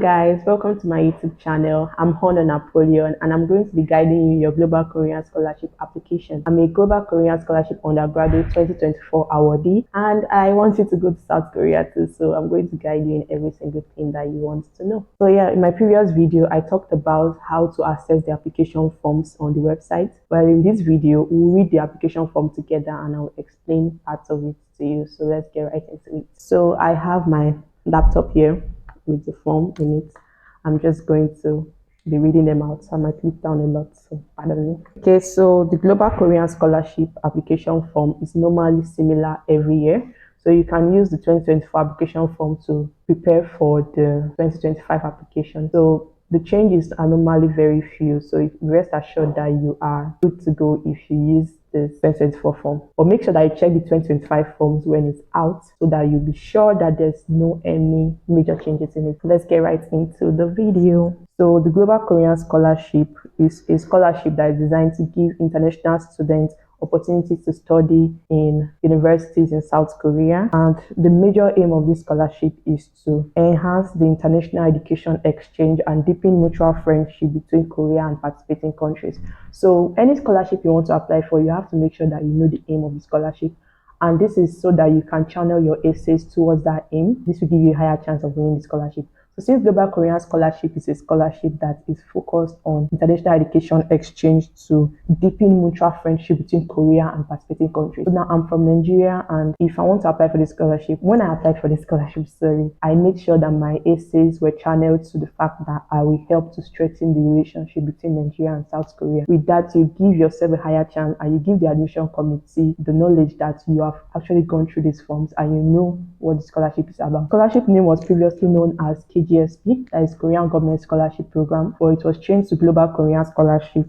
guys, welcome to my YouTube channel. I'm Honor Napoleon and I'm going to be guiding you in your Global Korean Scholarship application. I'm a Global Korean Scholarship Undergraduate 2024 awardee and I want you to go to South Korea too, so I'm going to guide you in every single thing that you want to know. So yeah, in my previous video, I talked about how to access the application forms on the website. Well, in this video, we'll read the application form together and I'll explain parts of it to you. So let's get right into it. So I have my laptop here with the form in it. I'm just going to be reading them out, so I might click down a lot, so pardon me. Okay, so the Global Korean Scholarship application form is normally similar every year. So you can use the 2024 application form to prepare for the 2025 application. So the changes are normally very few, so rest assured that you are good to go if you use this 2024 form. But make sure that you check the 2025 forms when it's out so that you'll be sure that there's no any major changes in it. Let's get right into the video. So the Global Korean Scholarship is a scholarship that is designed to give international students opportunities to study in universities in South Korea, and the major aim of this scholarship is to enhance the international education exchange and deepen mutual friendship between Korea and participating countries. So any scholarship you want to apply for, you have to make sure that you know the aim of the scholarship, and this is so that you can channel your essays towards that aim. This will give you a higher chance of winning the scholarship. So since Global Korean Scholarship is a scholarship that is focused on international education exchange to deepen mutual friendship between Korea and participating countries. So now I'm from Nigeria, and if I want to apply for this scholarship, when I applied for this scholarship, I made sure that my essays were channeled to the fact that I will help to strengthen the relationship between Nigeria and South Korea. With that, you give yourself a higher chance and you give the admission committee the knowledge that you have actually gone through these forms and you know what the scholarship is about. Scholarship name was previously known as GKS-U, that is Korean Government Scholarship Program, but it was changed to Global Korean Scholarship,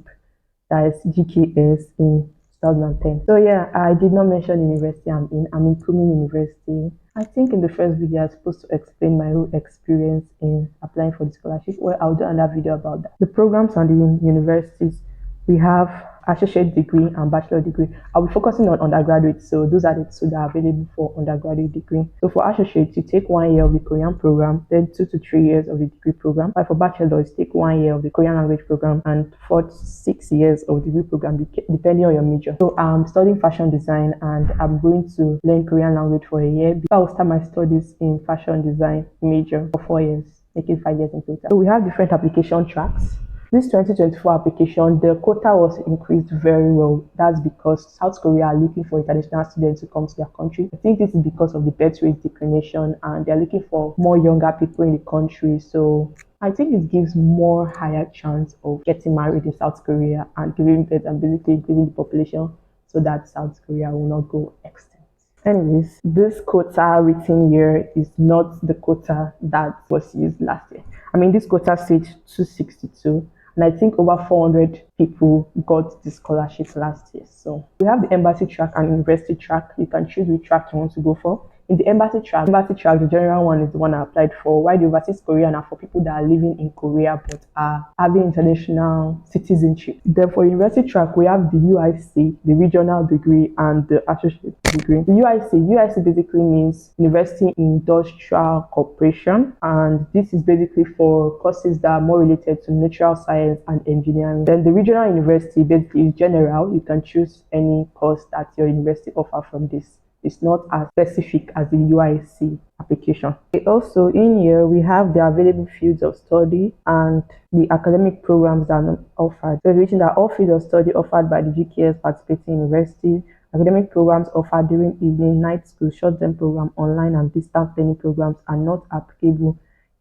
that is GKS, in 2010. So yeah, I did not mention the university I'm in. I'm in Kumin University. I think in the first video I was supposed to explain my whole experience in applying for the scholarship. Well, I'll do another video about that. The programs and the universities, we have associate degree and bachelor degree. I'll be focusing on undergraduate, so those are the two that are available for undergraduate degree. So for associate, you take 1 year of the Korean program, then 2 to 3 years of the degree program. While for bachelor's, take 1 year of the Korean language program and 4 to 6 years of the degree program, depending on your major. So I'm studying fashion design and I'm going to learn Korean language for a year before I'll start my studies in fashion design major for 4 years, making 5 years in total. So we have different application tracks. This 2024 application, the quota was increased very well. That's because South Korea are looking for international students to come to their country. I think this is because of the birth rate declination and they're looking for more younger people in the country. So I think it gives more higher chance of getting married in South Korea and giving birth and basically increasing the population so that South Korea will not go extinct. Anyways, this quota written here is not the quota that was used last year. I mean, this quota said 262. And I think over 400 people got the scholarship last year. So we have the embassy track and university track. You can choose which track you want to go for. In the embassy track, the general one is the one I applied for, while the overseas Korean are for people that are living in Korea but are having international citizenship. Then for university track, we have the UIC, the regional degree, and the associate degree. The UIC basically means University Industrial Corporation, and this is basically for courses that are more related to natural science and engineering. Then the regional university basically is general. You can choose any course that your university offers from this. It's not as specific as the UIC application. Also in here, we have the available fields of study and the academic programs that are offered. So it's written that all fields of study offered by the GKS participating universities, academic programs offered during evening, night school, short-term program, online and distance learning programs are not applicable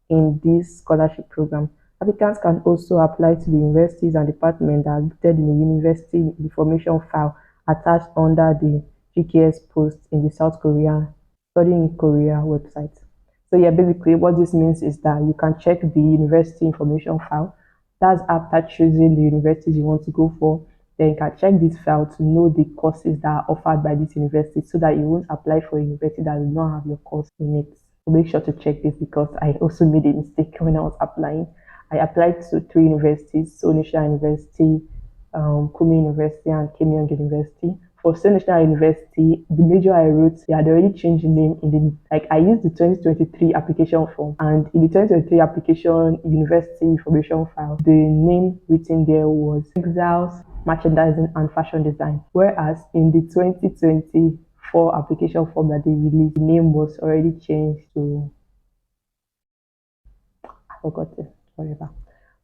in this scholarship program. Applicants can also apply to the universities and departments that are listed in the university information file attached under the GKS post in the South Korea Studying in Korea website. So yeah, basically what this means is that you can check the university information file. That's after choosing the universities you want to go for. Then you can check this file to know the courses that are offered by this university so that you won't apply for a university that does not have your course in it. So make sure to check this because I also made a mistake when I was applying. I applied to 3 universities, Sonisha University, Kumi University, and Kim Young University. For State National University, the major I wrote, they had already changed the name in the, like, I used the 2023 application form, and in the 2023 application university information file, the name written there was Exiles, Merchandising and Fashion Design, whereas in the 2024 application form that they released, the name was already changed to, I forgot it, whatever.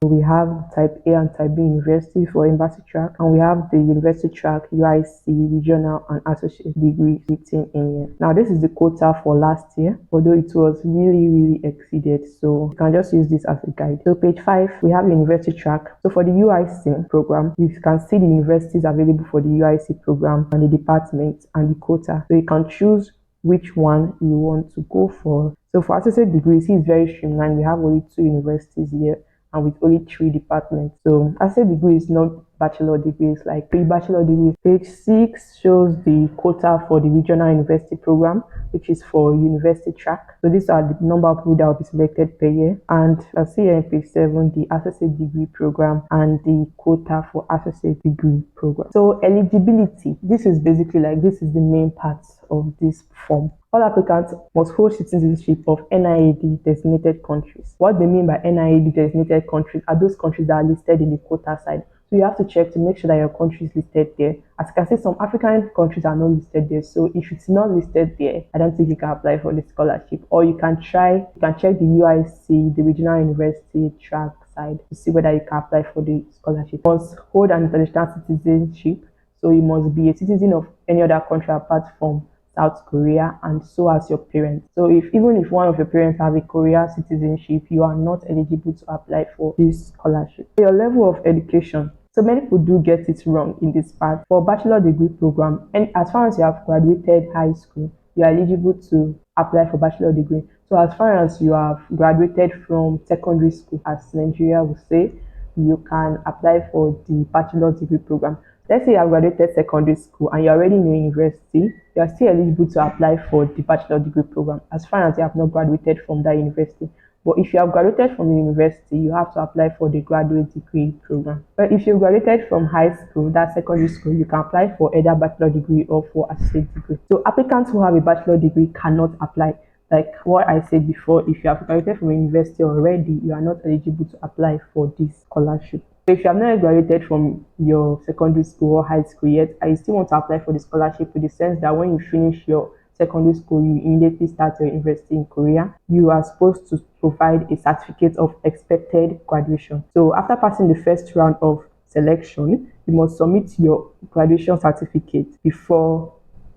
We have type A and type B university for embassy track, and we have the university track, UIC, regional and associate degree written in here. Now this is the quota for last year, although it was really exceeded, so you can just use this as a guide. So page 5, we have university track. So for the UIC program, you can see the universities available for the UIC program and the department and the quota, so you can choose which one you want to go for. So for associate degrees, it's very streamlined. We have only 2 universities here and with only 3 departments. So associate degree is not bachelor degrees like pre-bachelor degrees. Page 6 shows the quota for the regional university program, which is for university track. So these are the number of people that will be selected per year. And I see here in page 7 the associate degree program and the quota for associate degree program. So eligibility, this is basically like, this is the main part of this form. All applicants must hold citizenship of NIAD designated countries. What they mean by NIAD designated countries are those countries that are listed in the quota side. So you have to check to make sure that your country is listed there. As you can see, some African countries are not listed there. So if it's not listed there, I don't think you can apply for the scholarship. Or you can check the UIC, the regional university track side, to see whether you can apply for the scholarship. You must hold an international citizenship. So you must be a citizen of any other country apart from South Korea, and so as your parents. So even if one of your parents have a Korean citizenship, you are not eligible to apply for this scholarship. Your level of education. So many people do get it wrong in this part. For bachelor degree program, and as far as you have graduated high school, you are eligible to apply for bachelor degree. So as far as you have graduated from secondary school, as Nigeria would say, you can apply for the bachelor degree program. Let's say you have graduated secondary school and you're already in university, you are still eligible to apply for the bachelor degree program as far as you have not graduated from that university. But if you have graduated from the university, you have to apply for the graduate degree program. But if you graduated from high school, that secondary school, you can apply for either bachelor degree or for associate degree. So applicants who have a bachelor degree cannot apply. Like what I said before, if you have graduated from a university already, you are not eligible to apply for this scholarship. So if you have not graduated from your secondary school or high school yet, and you still want to apply for the scholarship, in the sense that when you finish your secondary school, you immediately start your university in Korea, you are supposed to provide a certificate of expected graduation. So after passing the first round of selection, you must submit your graduation certificate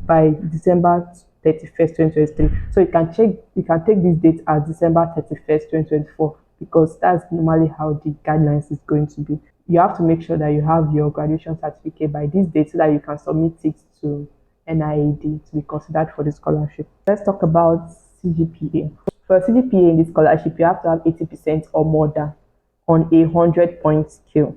by December 31st, 2023. So you can take this date as December 31st, 2024. Because that's normally how the guidelines is going to be. You have to make sure that you have your graduation certificate by this date so that you can submit it to NIAD to be considered for the scholarship. Let's talk about CGPA. For CGPA in the scholarship, you have to have 80% or more than on a 100-point scale.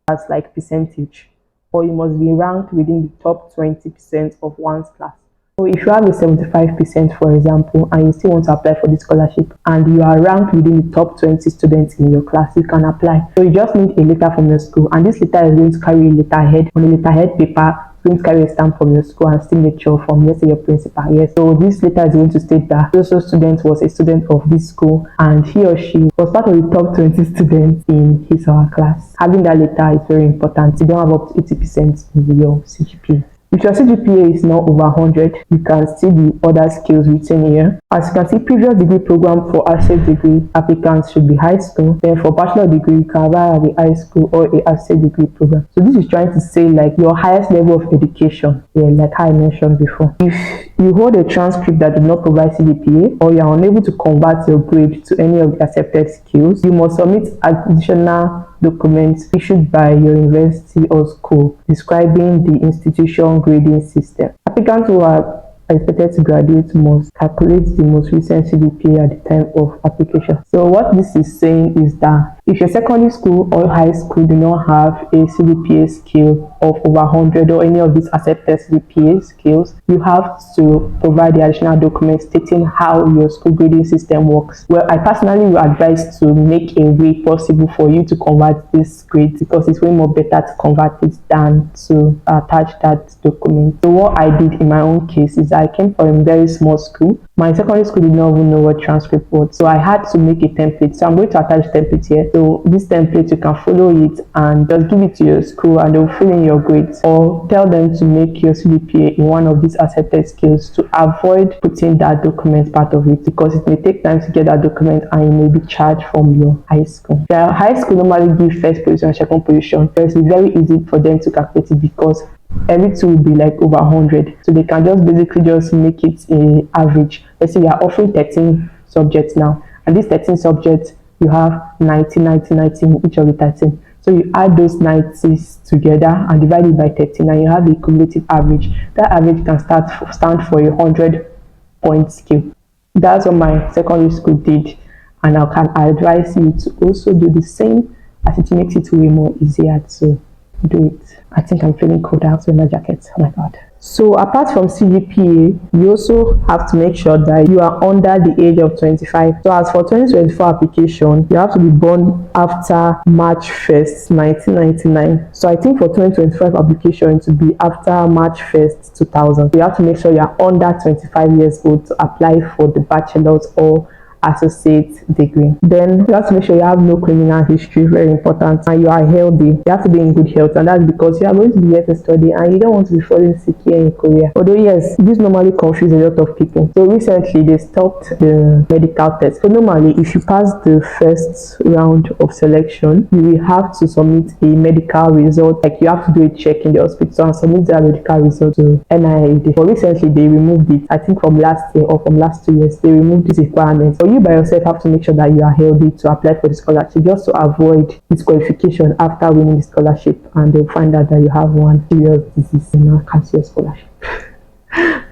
That's like percentage. Or you must be ranked within the top 20% of one's class. So if you have a 75%, for example, and you still want to apply for the scholarship and you are ranked within the top 20 students in your class, you can apply. So you just need a letter from your school, and this letter is going to carry a letterhead. On a letterhead paper, going to carry a stamp from your school and signature from, let's say, your principal. Yes, so this letter is going to state that so student was a student of this school and he or she was part of the top 20 students in his or her class. Having that letter is very important. You don't have up to 80% in your CGPA. If your CGPA is not over 100, you can see the other skills written here. As you can see, previous degree program for associate degree applicants should be high school. Then for bachelor degree, you can either have a high school or a associate degree program. So this is trying to say like your highest level of education, like how I mentioned before. If you hold a transcript that does not provide CGPA, or you are unable to convert your grade to any of the accepted skills, you must submit additional documents issued by your university or school describing the institution grading system. Applicants who are expected to graduate must calculate the most recent CGPA at the time of application. So what this is saying is that If your secondary school or high school do not have a CGPA scale of over 100 or any of these accepted CGPA scales, you have to provide the additional documents stating how your school grading system works. Well, I personally would advise to make a way possible for you to convert this grade, because it's way more better to convert it than to attach that document. So what I did in my own case is I came from a very small school. My secondary school did not even know what transcript was, so I had to make a template. So I'm going to attach the template here. So this template, you can follow it and just give it to your school and they'll fill in your grades, or tell them to make your CGPA in one of these accepted skills to avoid putting that document part of it, because it may take time to get that document and you may be charged from your high school. The high school normally give first position and second position, so it's very easy for them to calculate it because every two will be like over 100, so they can just basically just make it an average. Let's say we are offering 13 subjects now, and these 13 subjects you have 90 in each of the 13. So you add those 90s together and divide it by 13, and you have the cumulative average. That average can stand for a 100-point scale. That's what my secondary school did, and I can advise you to also do the same, as it makes it way more easier to do it. I think I'm feeling cold. I have to wear my jacket. Oh my god. So apart from CGPA, you also have to make sure that you are under the age of 25. So as for 2024 application, you have to be born after March 1st, 1999. So I think for 2025 application to be after March 1st, 2000. You have to make sure you are under 25 years old to apply for the bachelor's or associate degree. Then you have to make sure you have no criminal history, very important, and you are healthy. You have to be in good health, and that's because you are going to be here to study and you don't want to be falling sick here in Korea. Although yes, this normally confuses a lot of people. So recently they stopped the medical test. So normally if you pass the first round of selection, you will have to submit a medical result. Like you have to do a check in the hospital and submit that medical result to NIAD. But recently they removed it. I think from last year or from last 2 years they removed this requirement. So you by yourself have to make sure that you are healthy to apply for the scholarship, just to avoid disqualification after winning the scholarship and they'll find out that you have one serious disease and now cancel your scholarship.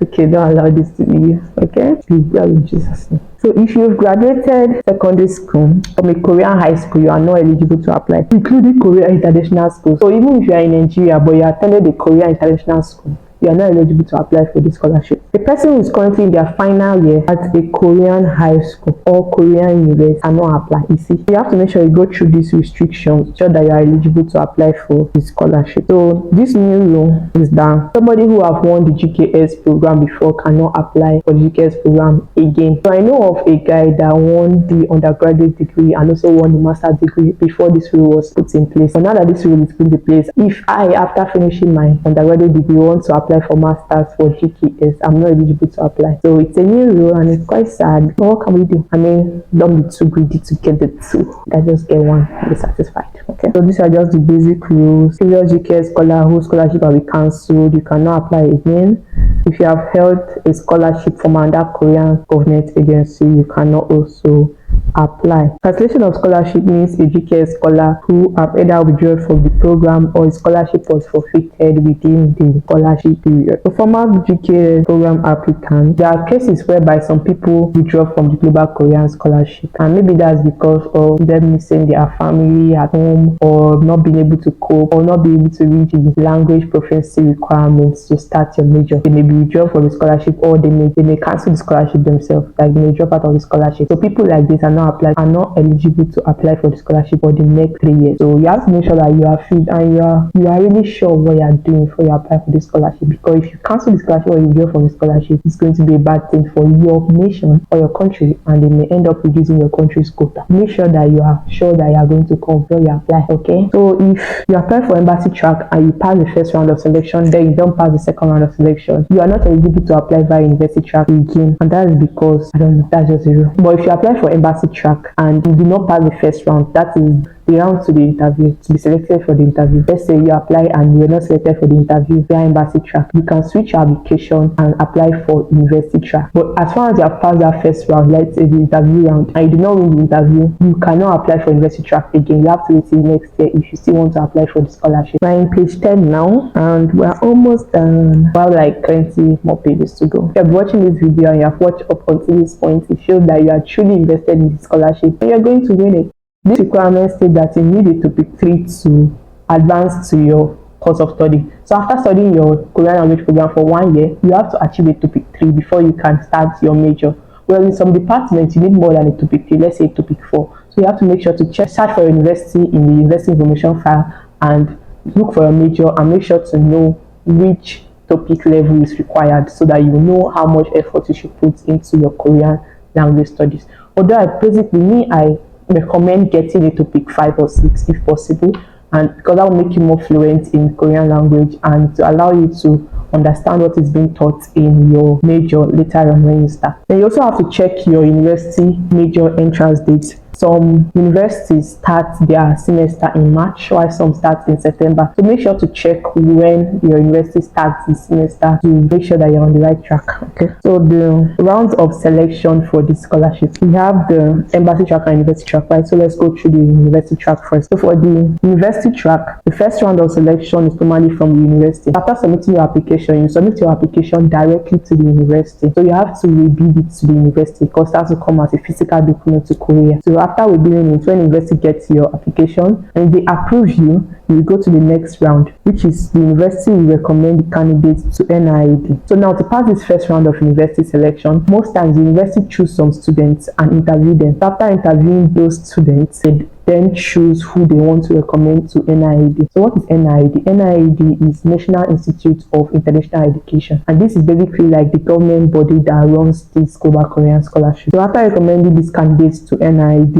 Okay, don't allow this to be you. Okay, please go in Jesus' name. So if you've graduated secondary school from a Korean high school, you are not eligible to apply, including Korea International School. So even if you are in Nigeria but you attended a Korea International School, you are not eligible to apply for the scholarship. The person who is currently in their final year at a Korean high school or Korean university cannot apply. You see, you have to make sure you go through these restrictions so that you are eligible to apply for the scholarship. So this new rule is that somebody who have won the GKS program before cannot apply for the GKS program again. So I know of a guy that won the undergraduate degree and also won the master's degree before this rule was put in place. But now that this rule is put in place, if I, after finishing my undergraduate degree, want to apply for masters for GKS, I'm not eligible to apply. So it's a new rule and it's quite sad. But what can we do? I mean, don't be too greedy to get the two. I just get one and be satisfied. Okay. So these are just the basic rules. If you're a GKS scholar whose scholarship will be cancelled, you cannot apply again. If you have held a scholarship from another Korean government agency, you cannot also apply. Cancellation of scholarship means a GKS scholar who have either withdrawn from the program or his scholarship was forfeited within the scholarship period. For former GKS program applicants, there are cases whereby some people withdraw from the Global Korean Scholarship, and maybe that's because of them missing their family at home, or not being able to cope, or not being able to reach the language proficiency requirements to start your major. They may be withdrawn from the scholarship, or they may cancel the scholarship themselves, like they may drop out of the scholarship. So people like this are not eligible to apply for the scholarship for the next 3 years. So you have to make sure that you are fit and you are really sure what you are doing before you apply for the scholarship, because if you cancel the scholarship or you withdraw from the scholarship, it's going to be a bad thing for your nation or your country, and they may end up reducing your country's quota. Make sure that you are sure that you are going to come before you apply. Okay, so if you apply for embassy track and you pass the first round of selection, then you don't pass the second round of selection, you are not eligible to apply via university track again, and that is because I don't know, that's just a rule. But if you apply for embassy track and you do not pass the first round, that is the round to the interview, to be selected for the interview. Let's say you apply and you were not selected for the interview via embassy track, you can switch your application and apply for university track. But as far as you have passed that first round, let's say the interview round, and you do not win the interview, you cannot apply for university track again. You have to wait till next year if you still want to apply for the scholarship. We're in page 10 now and we're almost done. About like 20 more pages to go. If you're watching this video and you have watched up until this point, it shows that you are truly invested in the scholarship and you're going to win it. This requirement states that you need a topic 3 to advance to your course of study. So after studying your Korean language program for 1 year, you have to achieve a topic 3 before you can start your major. Well, in some departments, you need more than a topic 3, let's say a topic 4. So you have to make sure to search for your university in the university information file and look for your major and make sure to know which topic level is required so that you know how much effort you should put into your Korean language studies. Although I recommend getting a topic 5 or 6 if possible, and because that will make you more fluent in Korean language and to allow you to understand what is being taught in your major later on when you start. Then you also have to check your university major entrance dates. Some universities start their semester in March, while some start in September. So make sure to check when your university starts the semester to make sure that you're on the right track. Okay. So the rounds of selection for this scholarship, we have the embassy track and university track, right? So let's go through the university track first. So for the university track, the first round of selection is normally from the university. After submitting your application, you submit your application directly to the university. So you have to rebid it to the university because that will come as a physical document to Korea. So after reviewing it, when the university gets your application and they approve you, you go to the next round, which is the university will recommend the candidates to NIED. So now to pass this first round of university selection, most times the university choose some students and interview them. After interviewing those students, they then choose who they want to recommend to NIED. So what is NIED? NIED is National Institute of International Education, and this is basically like the government body that runs this Global Korean Scholarship. So after recommending these candidates to NIED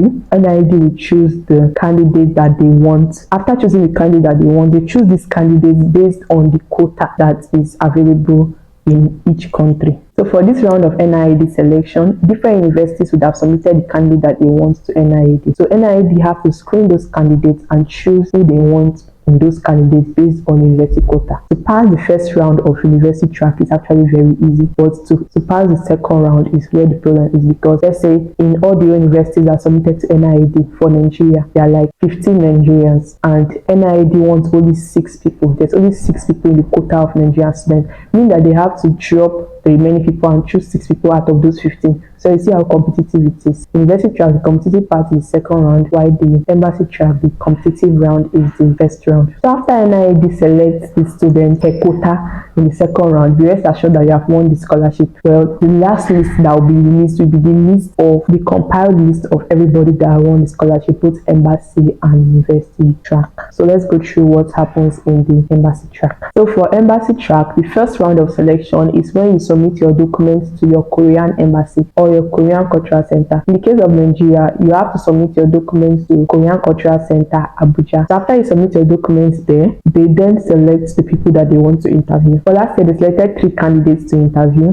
will choose the candidate that they want. After choosing the candidate that they want, they choose these candidates based on the quota that is available in each country. So for this round of NIED selection, different universities would have submitted the candidate that they want to NIED. So NIED have to screen those candidates and choose who they want in those candidates based on university quota. To pass the first round of university track is actually very easy, but to pass the second round is where the problem is, because let's say in all the universities that submitted to NIED for Nigeria, there are like 15 Nigerians and NIED wants only 6 people. There's only 6 people in the quota of Nigerian students, meaning that they have to drop the remaining people and choose 6 people out of those 15. So you see how competitive it is. University track, the competitive part is the second round, while the embassy track, the competitive round is the first round. So after NIED selects the student per quota in the second round, you rest assured that you have won the scholarship. Well, the last list that will be released will be the list of the compiled list of everybody that won the scholarship, both embassy and university track. So let's go through what happens in the embassy track. So for embassy track, the first round of selection is when you submit your documents to your Korean embassy or your Korean Cultural Center. In the case of Nigeria, you have to submit your documents to Korean Cultural Center, Abuja. So after you submit your documents there, they then select the people that they want to interview. For last year, they selected 3 candidates to interview,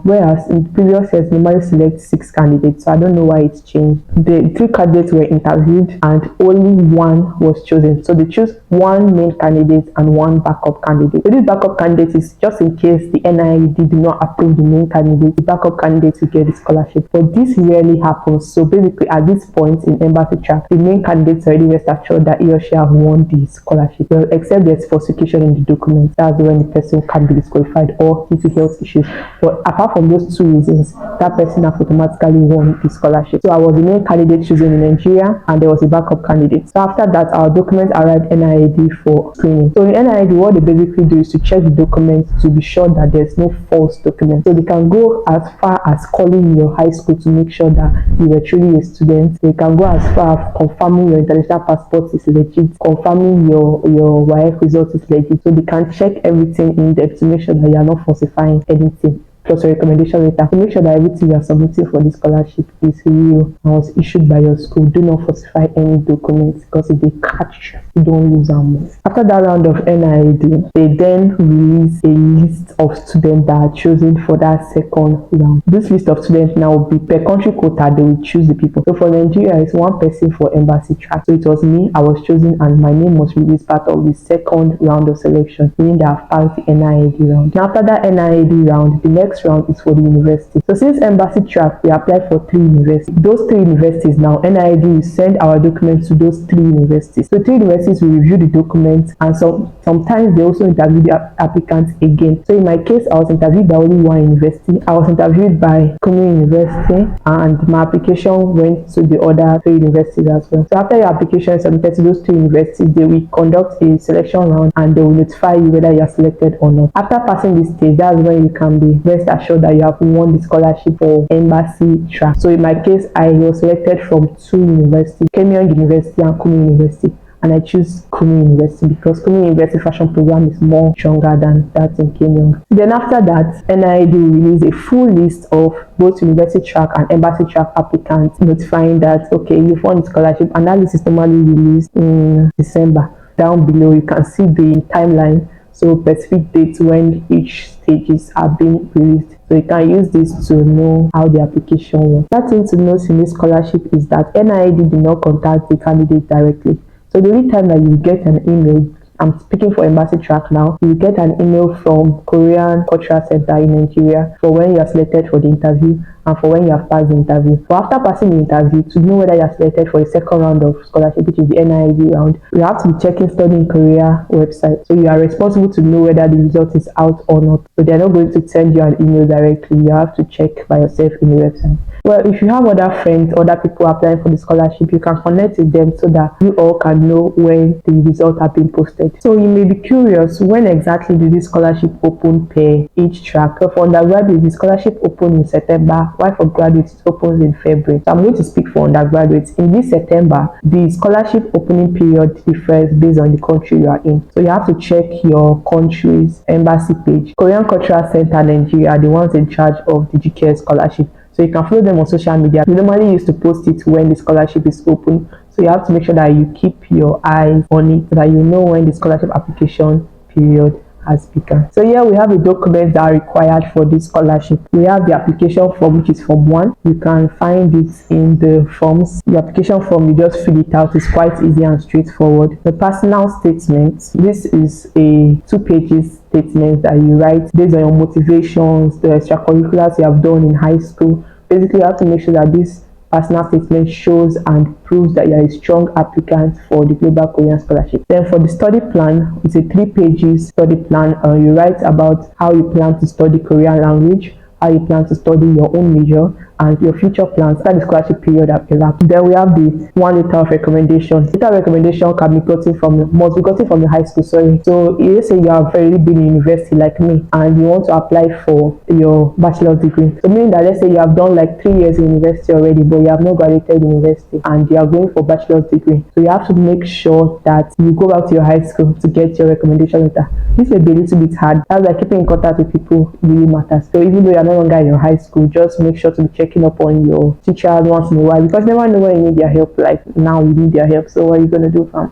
whereas in previous years, they normally select 6 candidates. So I don't know why it's changed. The 3 candidates were interviewed and only 1 was chosen. So they choose 1 main candidate and 1 backup candidate. So this backup candidate is just in case the NIED do not approve the main candidate, the backup candidate will get the scholarship. But this rarely happens. So basically at this point in embassy track, the main candidates already rest assured that he or she have won the scholarship. Well, except there's falsification in the documents. That's when the person can be disqualified or due to health issues. But apart from those 2 reasons, that person has automatically won the scholarship. So I was the main candidate chosen in Nigeria and there was a backup candidate. So after that, our documents arrived NIED for screening. So in NIED, what they basically do is to check the documents to be sure that there's no false documents. So they can go as far as calling your high school to make sure that you were truly a student. They can go as far as confirming your international passport is legit, confirming your YF result is legit. So they can check everything in depth to make sure that you are not falsifying anything. Plus your recommendation letter to make sure that everything you are submitting for the scholarship is real and was issued by your school. Do not falsify any documents, because if they catch you don't lose them. After that round of NIED, they then release a list of students that are chosen for that second round. This list of students now will be per country quota. They will choose the people. So for Nigeria, it's 1 person for embassy track. So it was me, I was chosen, and my name was released part of the second round of selection, meaning that I've passed the NIED round. Now after that NIED round, the next next round is for the university. So since embassy track, we applied for 3 universities. Those 3 universities now, NID will send our documents to those 3 universities. So 3 universities will review the documents, and sometimes they also interview the applicants again. So in my case, I was interviewed by only 1 university. I was interviewed by Community University, and my application went to the other 3 universities as well. So after your application is submitted to those 3 universities, they will conduct a selection round and they will notify you whether you are selected or not. After passing this stage, that's when you can be rest assured that you have won the scholarship for embassy track. So in my case, I was selected from 2 universities, Kenyon University and Kumi University. And I choose Kumi University because Kumi University fashion program is more stronger than that in Kenya. Then after that, NID will release a full list of both university track and embassy track applicants, notifying that, okay, you've won the scholarship, and that list is normally released in December. Down below, you can see the timeline, so specific dates when each stages are being released. So you can use this to know how the application works. That thing to note in this scholarship is that NID did not contact the candidate directly. So the only time that you get an email, I'm speaking for embassy track now, you get an email from Korean Cultural Center in Nigeria for when you are selected for the interview and for when you have passed the interview. But after passing the interview, to know whether you are selected for a second round of scholarship, which is the NID round, you have to be checking Study in Korea website. So you are responsible to know whether the result is out or not. So they are not going to send you an email directly. You have to check by yourself in the website. Well, if you have other friends, other people applying for the scholarship, you can connect with them so that you all can know when the results have been posted. So you may be curious, when exactly did this scholarship open per each track? So for undergraduates, the scholarship opened in September, while for graduates it opens in February. So I'm going to speak for undergraduates. In this September, the scholarship opening period differs based on the country you are in. So you have to check your country's embassy page. Korean Cultural Center Nigeria are the ones in charge of the GKS scholarship. So you can follow them on social media. We normally used to post it when the scholarship is open. So you have to make sure that you keep your eyes on it so that you know when the scholarship application period has begun. So here we have the documents that are required for this scholarship. We have the application form, which is form 1. You can find it in the forms. The application form, you just fill it out. It's quite easy and straightforward. The personal statement. This is a 2 pages statement that you write based on your motivations, the extracurriculars you have done in high school. Basically, you have to make sure that this personal statement shows and proves that you are a strong applicant for the Global Korean Scholarship. Then for the study plan, it's a 3 pages study plan. You write about how you plan to study Korean language, how you plan to study your own major, and your future plans after the scholarship period have elapsed. Then we have the 1 letter of recommendation. Letter of recommendation can be gotten must be gotten from the high school, sorry. So let's say you have already been in university like me and you want to apply for your bachelor's degree. So meaning that let's say you have done like 3 years in university already, but you have not graduated university and you are going for bachelor's degree. So you have to make sure that you go back to your high school to get your recommendation letter. This may be a little bit hard. That's why keeping in contact with people really matters. So even though you are no longer in your high school, just make sure to be checking up on your teacher once in a while, because you never know when you need their help. Like now you need their help, so what are you going to do, fam?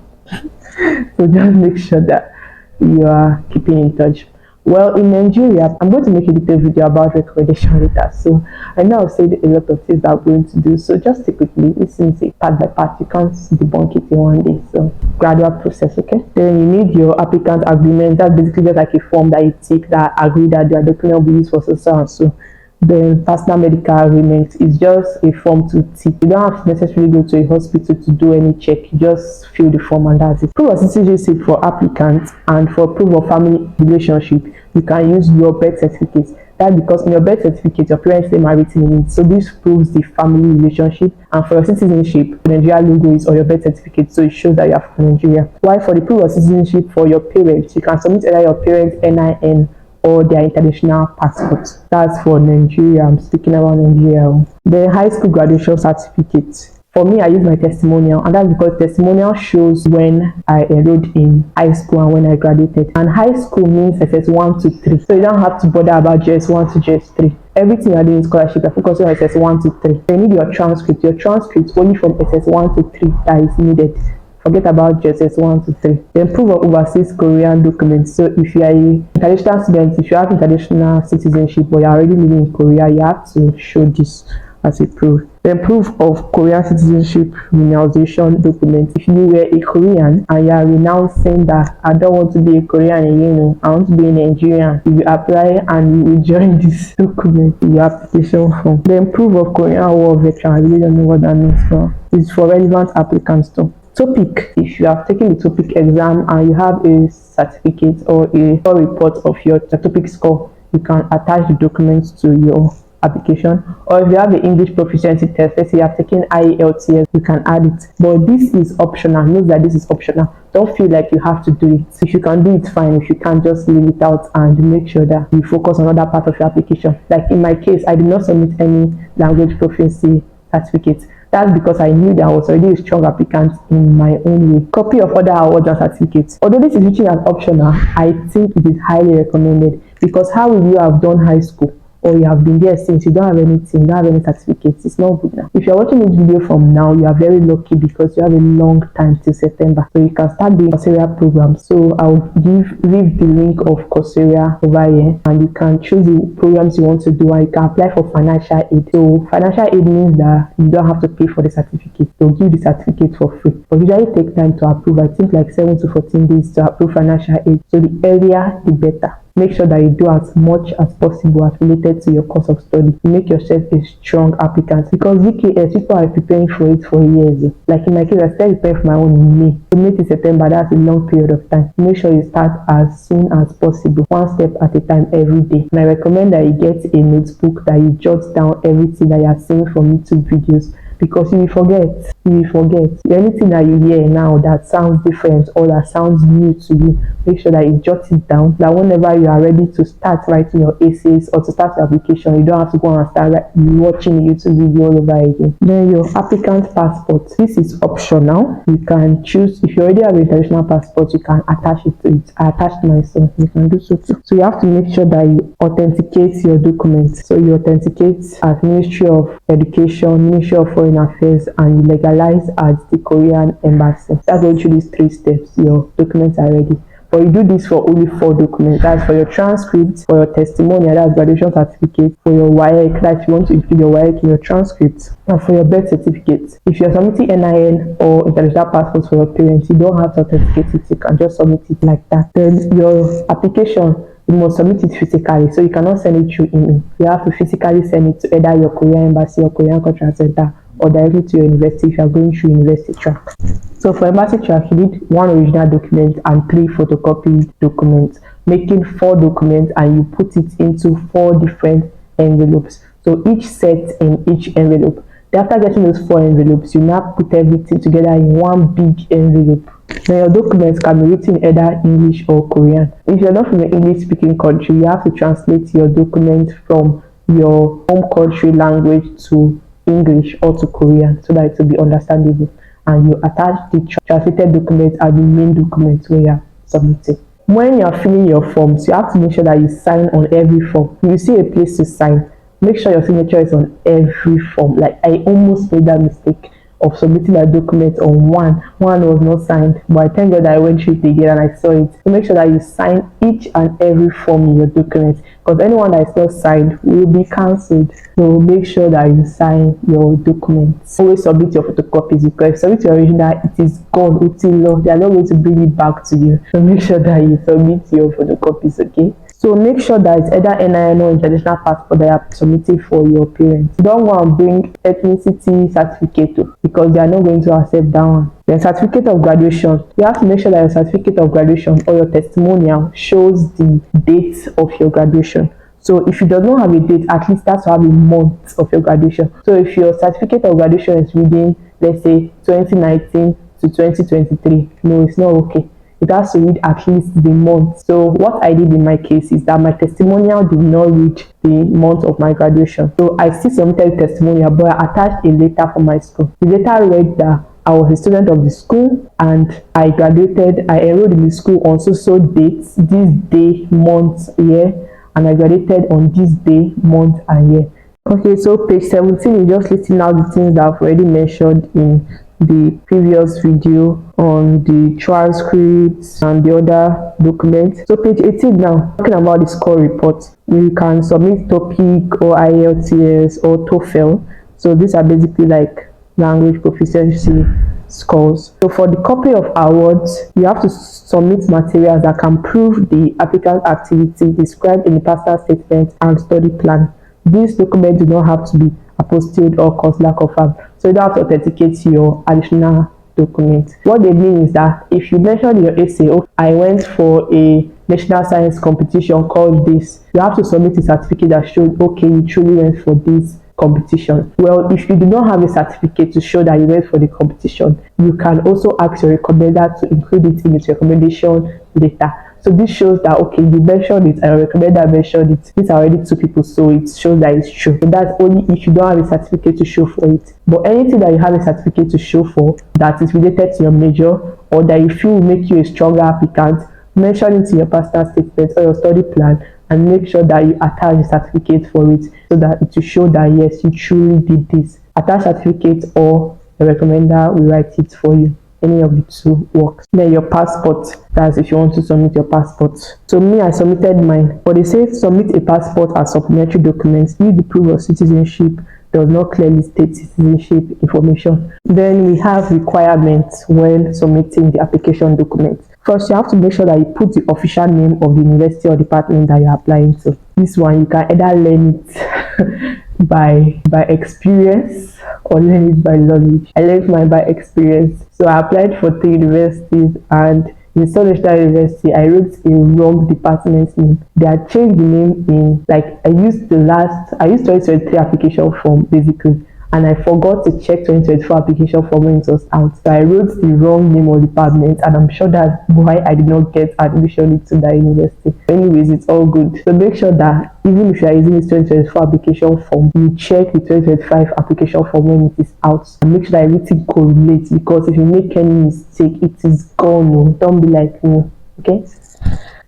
So just make sure that you are keeping in touch. Well, in Nigeria, I'm going to make a detailed video about recommendation letters. So I know I've said a lot of things that I'm going to do. So just take quickly, listen to it part by part. You can't debunk it in one day. So gradual process, okay? Then you need your applicant agreement. That's basically just like a form that you take that agree that your document will be used for so and so. Then personal medical agreement is just a form to tick. You don't have to necessarily go to a hospital to do any check. You just fill the form and that's it. Proof of citizenship for applicants, and for proof of family relationship, you can use your birth certificate. That's because in your birth certificate, your parents' name are written in it. So this proves the family relationship. And for your citizenship, the Nigeria logo is on your birth certificate, so it shows that you are from Nigeria. While for the proof of citizenship for your parents, you can submit either your parents' NIN or their international passports. That's for Nigeria. I'm speaking about Nigeria. The high school graduation certificate. For me, I use my testimonial, and that's because testimonial shows when I enrolled in high school and when I graduated. And high school means SS1 to 3. So you don't have to bother about JS1 to JS3. Everything you're doing in scholarship, you're focusing on SS1 to 3. So you need your transcript. Your transcript only from SS1 to 3 that is needed. Forget about JS1 to 3. Then proof of overseas Korean documents. So if you are an international student, if you have international citizenship but you're already living in Korea, you have to show this as a proof. Then proof of Korean citizenship renouncement document. If you were a Korean and you are renouncing that I don't want to be a Korean again, I want to be a Nigerian, you apply and you will join this document in your application form. Then proof of Korean War veteran. I really don't know what that means, but it's for relevant applicants too. Topic. If you have taken the topic exam and you have a certificate or a score report of your topic score, you can attach the documents to your application. Or if you have the English proficiency test, let's say you have taken IELTS, you can add it. But this is optional. Note that this is optional. Don't feel like you have to do it. If you can do it, fine. If you can't, just leave it out and make sure that you focus on other part of your application. Like in my case, I did not submit any language proficiency certificate. That's because I knew that I was already a strong applicant in my own way. Copy of other awards and certificates. Although this is written as optional, I think it is highly recommended, because how will you have done high school or you have been there since you don't have anything, you don't have any certificates? It's not good now. If you're watching this video from now, you are very lucky because you have a long time till September. So you can start doing Coursera programs. So I'll leave the link of Coursera over here, and you can choose the programs you want to do, and you can apply for financial aid. So financial aid means that you don't have to pay for the certificate. They'll give the certificate for free. But usually take time to approve. I think like 7 to 14 days to approve financial aid. So the earlier, the better. Make sure that you do as much as possible as related to your course of study to make yourself a strong applicant, because GKS, people are preparing for it for years. Like in my case, I started preparing for my own in May. So May to September, that's a long period of time. Make sure you start as soon as possible, one step at a time every day. And I recommend that you get a notebook that you jot down everything that you are seeing from YouTube videos, because you will forget. Anything that you hear now that sounds different or that sounds new to you, make sure that you jot it down, that whenever you are ready to start writing your essays or to start your application, you don't have to go and start watching a YouTube video all over again. Then your applicant passport. This is optional. You can choose. If you already have an international passport, you can attach it to it. I attached mine, so you can do so too. So you have to make sure that you authenticate your documents. So you authenticate as Ministry of Education, Ministry of Foreign Affairs, and you legalize at the Korean Embassy. That's going through these 3 steps. Your documents are ready. But you do this for only 4 documents. That's for your transcript, for your testimonial, that's graduation certificate, for your WAEC, that you want to include your WAEC in your transcript, and for your birth certificate. If you're submitting NIN or international passports for your parents, you don't have to authenticate it. You can just submit it like that. Then your application, you must submit it physically, so you cannot send it through email. You have to physically send it to either your Korean embassy or Korean cultural center, or directly to your university if you are going through university track. So for embassy track, you need 1 original document and 3 photocopied documents, making 4 documents, and you put it into 4 different envelopes. So each set in each envelope. After getting those 4 envelopes, you now put everything together in 1 big envelope. Now your documents can be written in either English or Korean. If you're not from an English speaking country, you have to translate your document from your home country language to English or to Korean so that it will be understandable, and you attach the translated document as the main document where you are submitting. When you are filling your forms, you have to make sure that you sign on every form. If you see a place to sign, make sure your signature is on every form. Like I almost made that mistake of submitting a document on one was not signed, but I thank God that I went through it again and I saw it. So make sure that you sign each and every form in your document, because anyone that is not signed will be cancelled. So make sure that you sign your documents. Always submit your photocopies, because submit your original, it is gone until law. They are not going to bring it back to you. So make sure that you submit your photocopies, okay? So make sure that it's either NIN or international passport that you are submitting for your parents. Don't go and bring ethnicity certificate because they are not going to accept that one. Then certificate of graduation. You have to make sure that your certificate of graduation or your testimonial shows the date of your graduation. So if you do not have a date, at least that's to have a month of your graduation. So if your certificate of graduation is reading, let's say 2019 to 2023, no, it's not okay. It has to read at least the month. So what I did in my case is that my testimonial did not read the month of my graduation. So I still submitted a testimonial, but I attached a letter from my school. The letter read that I was a student of the school and I graduated, I enrolled in the school on so dates, this day, month, year, and I graduated on this day, month, and year. Okay, so page 17 is just listing out the things that I've already mentioned in the previous video on the transcripts and the other documents. So page 18 now, talking about the score report. You can submit TOPIK or IELTS or TOEFL. So these are basically like language proficiency scores. So for the copy of awards, you have to submit materials that can prove the applicant's activity described in the personal statement and study plan. These documents do not have to be apostilled or consular confirmed, so you don't have to authenticate your additional document. What they mean is that if you mention in your essay, oh, I went for a national science competition called this, you have to submit a certificate that shows, okay, you truly went for this competition. Well, if you do not have a certificate to show that you went for the competition, you can also ask your recommender to include it in its recommendation letter. So this shows that, okay, you mentioned it and your recommender mentioned it. These are already two people, so it shows that it's true. So that's only if you don't have a certificate to show for it. But anything that you have a certificate to show for that is related to your major or that you feel will make you a stronger applicant, mention it in your personal statement or your study plan, and make sure that you attach a certificate for it so that it will show that yes, you truly did this. Attach certificate or the recommender will write it for you. Any of the two works. Then your passport, that's if you want to submit your passport. So me, I submitted mine, but they say submit a passport as supplementary documents if the proof of citizenship does not clearly state citizenship information. Then we have requirements when submitting the application documents. First, you have to make sure that you put the official name of the university or department that you're applying to. This one, you can either learn it by experience or learn it by knowledge. I learned mine by experience. So I applied for 3 universities, and in South National University, I wrote a wrong department's name. They had changed the name in, like, I used 2023 application form basically, and I forgot to check 2024 application form when it was out. So I wrote the wrong name of department, and I'm sure that's why I did not get admission into that university. Anyways, it's all good. So make sure that even if you are using this 2024 application form, you check the 2025 application form when it is out, and make sure that everything correlates, because if you make any mistake, it is gone. Oh. Don't be like me, okay?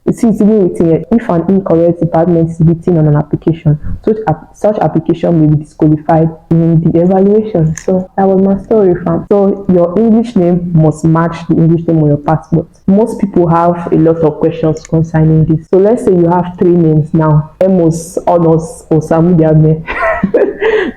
You see, it's even written here, if an incorrect department is written on an application, such application may be disqualified in the evaluation. So that was my story, fam. So your English name must match the English name on your passport. Most people have a lot of questions concerning this. So let's say you have 3 names now: Amos, Honors, Osamudiame.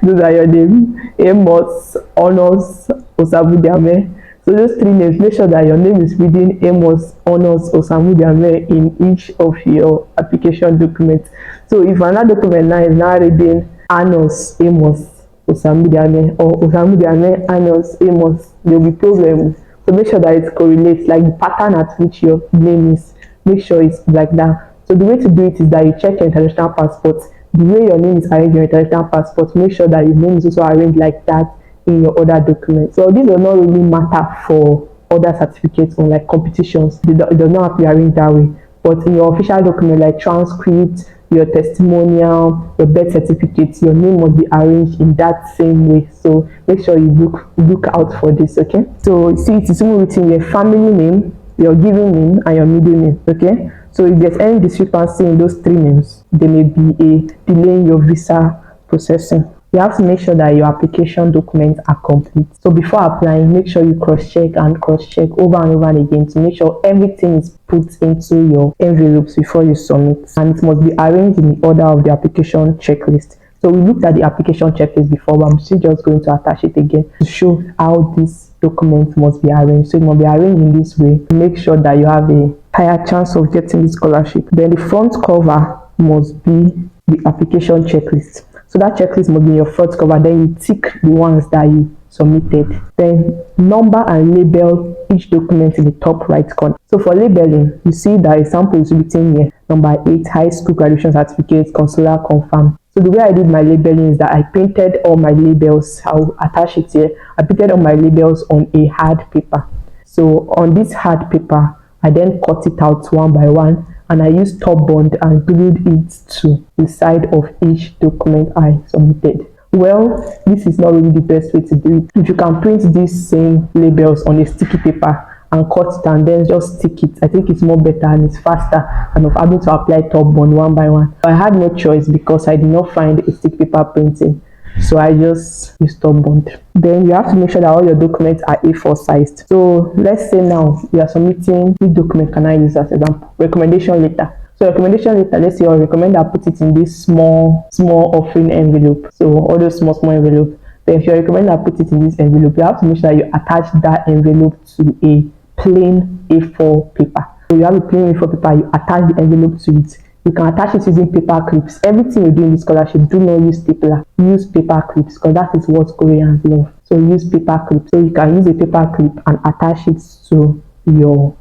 Those are your names: Amos, Honors, Osamudiame. So those 3 names, make sure that your name is within Amos, Honors, or Samudiame in each of your application documents. So if another document now is now reading Anos, Amos, Osamudiame, or Osamudiame, Anos, Amos, there will be problems. So make sure that it correlates, like the pattern at which your name is. Make sure it's like that. So the way to do it is that you check your international passport. The way your name is arranged in your international passport, make sure that your name is also arranged like that in your other documents. So this does not really matter for other certificates or like competitions. It does not have to be arranged that way. But in your official document, like transcript, your testimonial, your birth certificate, your name must be arranged in that same way. So make sure you look out for this, okay? So see, it is written your family name, your given name, and your middle name, okay? So if there's any discrepancy in those 3 names, there may be a delay in your visa processing. You have to make sure that your application documents are complete. So before applying, make sure you cross-check over and over and again to make sure everything is put into your envelopes before you submit. And it must be arranged in the order of the application checklist. So we looked at the application checklist before, but I'm still just going to attach it again to show how this document must be arranged. So it must be arranged in this way to make sure that you have a higher chance of getting this scholarship. Then the front cover must be the application checklist. So that checklist must be in your front cover. Then you tick the ones that you submitted. Then number and label each document in the top right corner. So for labeling, you see that example is written here. Number 8, high school graduation certificate, consular confirm. So the way I did my labeling is that I printed all my labels. I'll attach it here. I printed all my labels on a hard paper. So on this hard paper, I then cut it out one by one, and I used top bond and glued it to the side of each document I submitted. Well, this is not really the best way to do it. If you can print these same labels on a sticky paper and cut it and then just stick it, I think it's more better and it's faster than of having to apply top bond one by one. But I had no choice because I did not find a stick paper printing. So I just use top bond. Then you have to make sure that all your documents are A4 sized. So let's say now you are submitting, which document can I use as example? Recommendation letter. So recommendation letter, let's say your recommender put it in this small offering envelope. So all those small envelope. So if you're recommending I put it in this envelope, you have to make sure that you attach that envelope to a plain A4 paper. So you have a plain A4 paper, you attach the envelope to it. You can attach it using paper clips. Everything you do in the scholarship, do not use stapler. Use paper clips because that is what Koreans love. So use paper clips. So you can use a paper clip and attach it to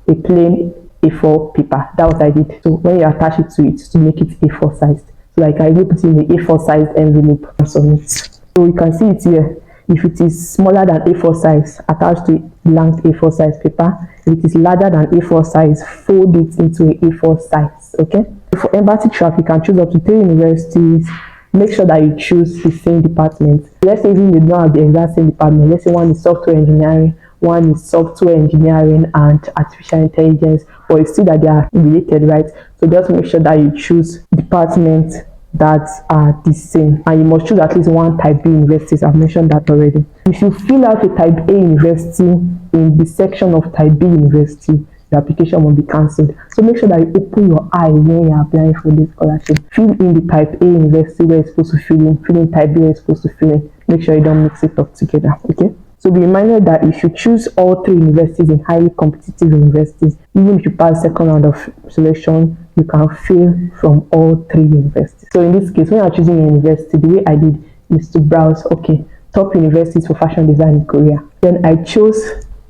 a plain A4 paper. That's what I did. So when you attach it to make it A4 sized. So like I will put it in the A4 sized envelope and submit. So you can see it here. If it is smaller than A4 size, attach to blank A4 size paper. If it is larger than A4 size, fold it into a A4 size. Okay. For embassy track, you can choose up to 3 universities. Make sure that you choose the same department. Let's say even you don't have the exact same department. Let's say one is software engineering, one is software engineering and artificial intelligence, but you see that they are related, right? So just make sure that you choose departments that are the same, and you must choose at least one type B universities. I've mentioned that already. If you fill out a type A university in the section of type B university, the application will be cancelled. So make sure that you open your eye when you're applying for this scholarship. Fill in the type A university where it's supposed to fill in type B where it's supposed to fill in. Make sure you don't mix it up together. Okay. So be reminded that if you choose all 3 universities in highly competitive universities, even if you pass second round of selection, you can fail from all 3 universities. So in this case, when you're choosing a university, the way I did is to browse, okay, top universities for fashion design in Korea. Then I chose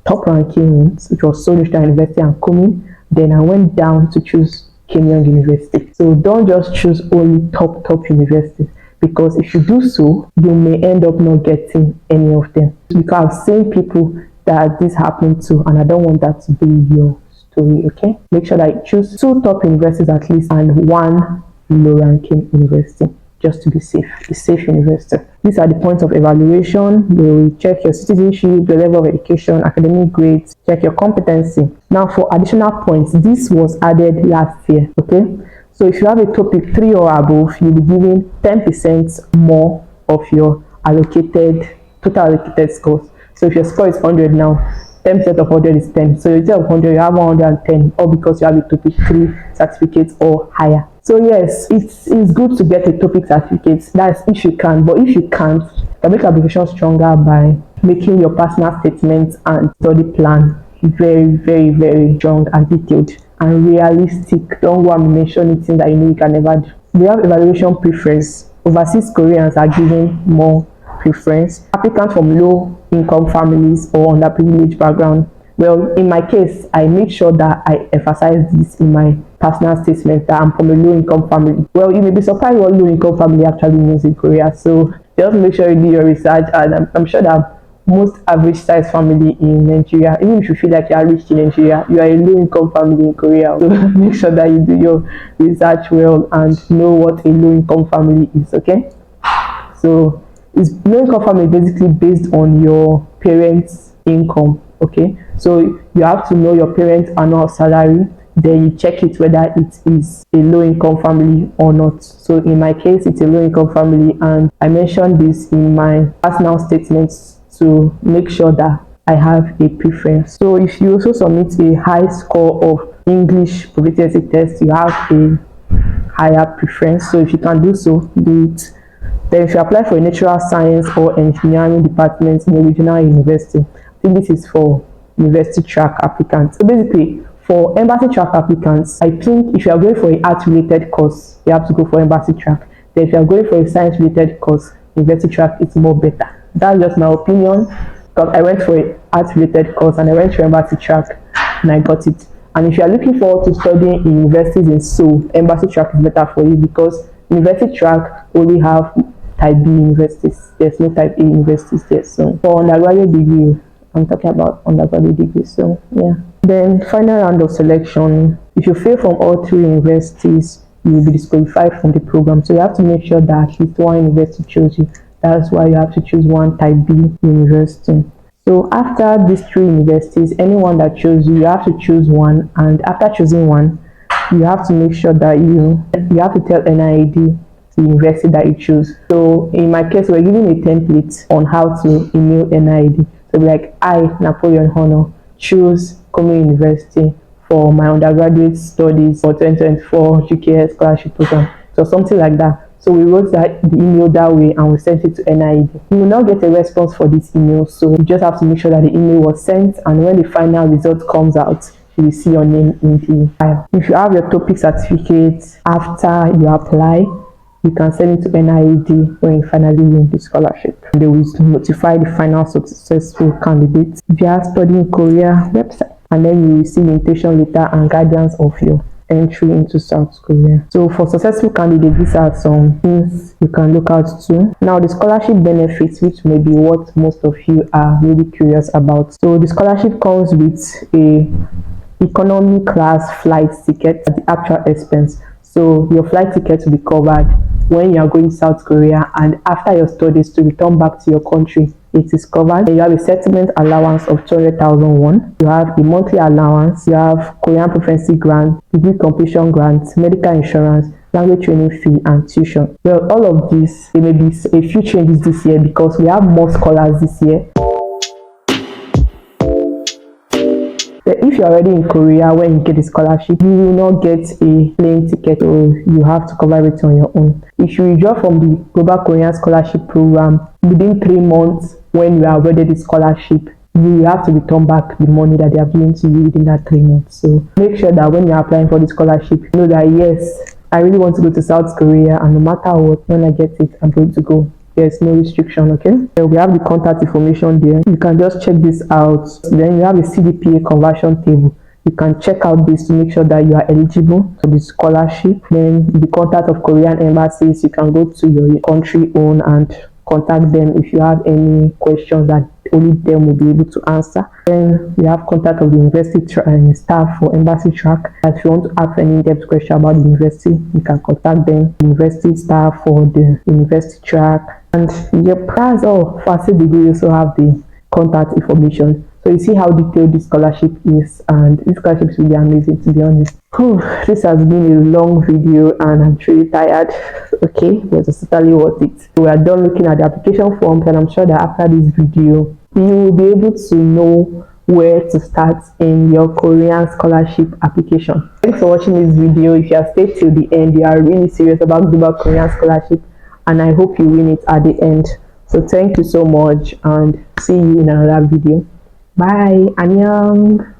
top ranking ones, which was Seoul National University and Komin. Then I went down to choose Keimyung University. So don't just choose only top universities, because if you do so, you may end up not getting any of them. Because I've seen people that this happened to, and I don't want that to be your story. Okay, make sure that you choose 2 top universities at least and 1 low ranking university, just to be safe. A safe university. These are the points of evaluation. They will check your citizenship, your level of education, academic grades, check your competency. Now for additional points, this was added last year. Okay, so if you have a topic 3 or above, you'll be given 10% more of your total allocated scores. So if your score is 100 now, 10% of 100 is 10. So instead of 100, you have 110, all because you have a topic 3 certificate or higher. So yes, it's good to get a topic certificate. That's if you can, but if you can't, you can make your application stronger by making your personal statement and study plan very strong and detailed and realistic. Don't go and mention anything that you know you can never do. We have evaluation preference. Overseas Koreans are given more preference. Applicants from low income families or underprivileged background. Well, in my case, I make sure that I emphasize this in my personal statement that I'm from a low income family. Well, you may be surprised what low income family actually means in Korea. So just make sure you do your research, and I'm sure that most average size family in Nigeria, even if you feel like you are rich in Nigeria, you are a low income family in Korea. So make sure that you do your research well and know what a low income family is. Okay, so low income family is basically based on your parents' income. Okay, so you have to know your parents' annual salary, then you check it whether it is a low income family or not. So in my case, it's a low income family, and I mentioned this in my personal statements to make sure that I have a preference. So if you also submit a high score of English proficiency test, you have a higher preference. So if you can do so, do it. Then if you apply for a natural science or engineering department in a regional university, I think this is for university track applicants. So basically, for embassy track applicants, I think if you are going for an art-related course, you have to go for embassy track. Then if you are going for a science-related course, university track is more better. That's just my opinion, because I went for an art-related course and I went for embassy track and I got it. And if you are looking forward to studying in universities in Seoul, embassy track is better for you, because university track only have type B universities. There's no type A universities there. So for undergraduate degree, I'm talking about undergraduate degree. So yeah. Then final round of selection. If you fail from all 3 universities, you will be disqualified from the program. So you have to make sure that at least one university chose you. That's why you have to choose one type B university. So after these 3 universities, anyone that chose you, you have to choose one. And after choosing one, you have to make sure that you have to tell NIAD the university that you choose. So in my case, we're giving a template on how to email NIAD. So like, I, Napoleon Honor, choose Komi University for my undergraduate studies for 2024 GKS scholarship program. So something like that. So we wrote the email that way and we sent it to NIED. You will not get a response for this email, so you just have to make sure that the email was sent, and when the final result comes out, you will see your name in the file. If you have your topic certificate after you apply, you can send it to NIED when you finally win the scholarship. They will notify the final successful candidates via Study in Korea website, and then you will receive invitation letter and guidance of your entry into South Korea. So for successful candidates, these are some things you can look out to. Now, the scholarship benefits, which may be what most of you are really curious about. So the scholarship comes with a economy class flight ticket at the actual expense. So your flight ticket will be covered when you are going to South Korea, and after your studies to return back to your country, it is covered. You have a settlement allowance of 200,000 won. You have a monthly allowance. You have Korean proficiency grant, degree completion grants, medical insurance, language training fee, and tuition. Well, all of this, there may be a few changes this year because we have more scholars this year. If you're already in Korea, when you get a scholarship, you will not get a plane ticket, so you have to cover it on your own. If you withdraw from the Global Korean Scholarship Program within 3 months when you are awarded the scholarship, you will have to return back the money that they have given to you within that 3 months. So make sure that when you're applying for the scholarship, you know that yes, I really want to go to South Korea, and no matter what, when I get it, I'm going to go. There's no restriction, okay? So we have the contact information there. You can just check this out. Then you have a CDPA conversion table. You can check out this to make sure that you are eligible for the scholarship. Then the contact of Korean embassies, you can go to your country own and contact them if you have any questions that only them will be able to answer. Then we have contact of the university staff for embassy track. If you want to ask any in-depth question about the university, you can contact them, the university staff for the university track. And your prize or facet degree also have the contact information. So you see how detailed this scholarship is, and this scholarship is really amazing, to be honest. This has been a long video and I'm truly tired. Okay, but it's totally worth it. We are done looking at the application forms, and I'm sure that after this video, you will be able to know where to start in your Korean scholarship application. Thanks for watching this video. If you have stayed till the end, you are really serious about Global Korean Scholarship, and I hope you win it at the end. So thank you so much, and see you in another video. Bye. Annyeong.